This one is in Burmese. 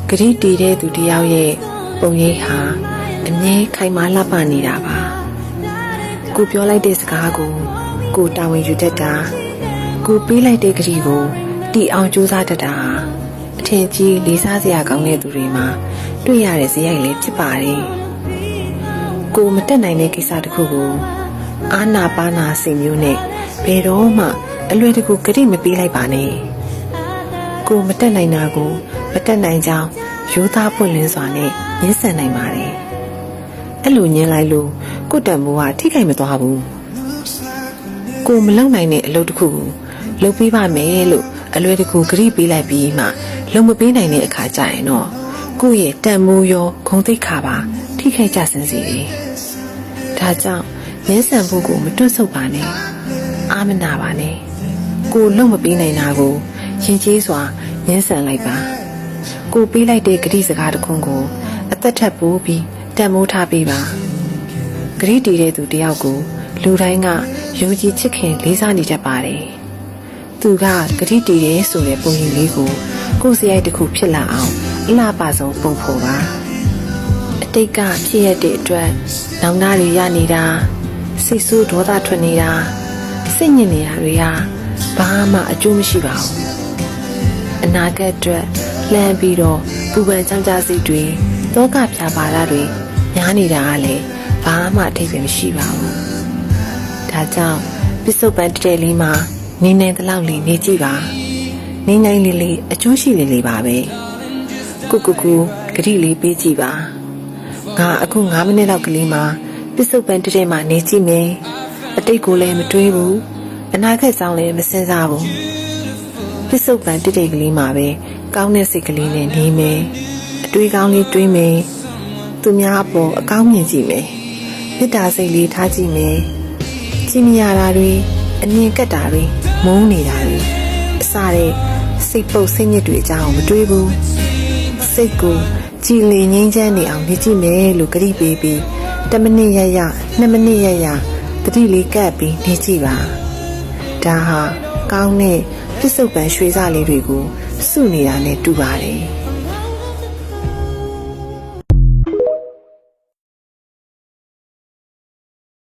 ဂရိတည်တဲ့သူတယောက်ရဲ့ပုံရိပ်ဟာအမြဲခိုင်မာလှပနေတာပါကိုပြောလိုက်တဲ့စကားကိုတာဝန်ယူတတ်တာကိုပေးလိုက်တဲ့ဂရိကိုတီအောင်ကြိုးစားတတ်တာအထင်ကြီးလေးစားစရာကောင်းတဲ့သူတွေမှာတွေ့ရတဲ့ဇယိုက်လေးဖြစ်ပါတယ်ကိုမတက်နိုင်တဲ့ကိစ္စတစ်ခုကိုအာနာပါနာစိတ်မျိုးနဲ့ဘယ်တော့မှအလွယ်တကူဂရိမပေးလိုက်ပါနဲ့ကိုမတက်နိုင်တာကိုမတက်နိုင်ကြောင်းရိုးသားပွင့်လင်းစွာနဲ့ညှင်းဆန်နိုင်ပါတယ်အဲ့လိုညှင်းလိုက်လို့ကိုတံမိုးကထိခိုက်မသွားဘူးကိုမလုံနိုင်တဲ့အလုပ်တစ်ခုကိုလုပ်ပေးပါမယ်လို့အလွယ်တကူဂရိပေးလိုက်ပြီးမှလုံမပေးနိုင်တဲ့အခါကျရင်တော့ကိုရဲ့တံမိုးရောဂုဏ်သိက္ခာပါထိခိုက်ကြဆင်းစေတယ်ဒါကြောင့်ညှင်းဆန်ဖို့ကိုမတွန့်ဆုတ်ပါနဲ့အာမနာပါနဲ့ကိုလုံမပေးနိုင်တာကိုရင်ကျေးစွာညှင်းဆန်လိုက်ပါကိုပေးလိုက်တဲ့ဂရိစကားတစ်ခုကိုအသက်ထက်ပိုးပြီးတန်မိုးထားပေးပါဂရိတည်တဲ့သူတယောက်ကိုလူတိုင်းကယုံကြည်ချစ်ခင်လေးစားနေတတ်ပါတယ်သူကဂရိတည်တယ်ဆိုတဲ့ပုံရိပ်လေးကိုစရိုက်တစ်ခုဖြစ်လာအောင်အလှပဆုံးပုံဖော်ပါအတိတ်ကဖြစ်ရတဲ့အတွက်နောင်တတွေရနေတာစိတ်ဆိုးဒေါသထွက်နေတာစိတ်ညစ်နေတာတွေဟာဘာမှအကျိုးမရှိပါဘူးအနာဂတ်အတွက်လှမ်းပြီးတော့ပူပန်ကြောင်ကြစိတ်တွေတောကဖြာပါတာတွေများနေတာကလည်းဘာမှအထိပ်ပဲမရှိပါဘူးဒါကြောင့်ပစ္စုပန်တဲလေးမှာနေနိုင်တဲ့လောက်လေးနေကြည့်ပါနေနိုင်လေးလေးအကျိုးရှိလေးလေးပါပဲကိုဂရိလေးပေးကြည့်ပါငါအခု9မိနစ်လောက်ကလေးမှာပစ္စုပန်တဲမှာနေကြည့်မယ်အတိတ်ကိုလည်းမတွေးဘူးအနာဂတ်ကြောင်းလည်းမစင်စားဘူးပစ္စုပန်တဲကလေးမှာပဲကောင်းတဲ့စိတ်ကလေးနဲ့နေမယ်အတွေးကောင်းလေးတွေးမယ်သူများအပေါ်အကောင်းမြင်ကြည့်မယ်မေတ္တာစိတ်လေးထားကြည့်မယ်ကြည်မရတာတွေအမြင်ကက်တာတွေမုန်းနေတာတွေအစတဲ့စိတ်ပုတ်စိတ်ညစ်တွေအကြောင်းမတွေးဘူးစိတ်ကိုကြည်လင်ငြိမ်းချမ်းနေအောင်နေကြည့်မယ်လို့ဂရိပေးပြီး10မိနစ်ရ2မိနစ်ရတတိလေးကပ်ပြီးနေကြည့်ပါဒါဟာကောင်းတဲ့ပစ္စုပန်ရွှေစလေးတွေကိုစုနေတာနဲ့တူပါတယ်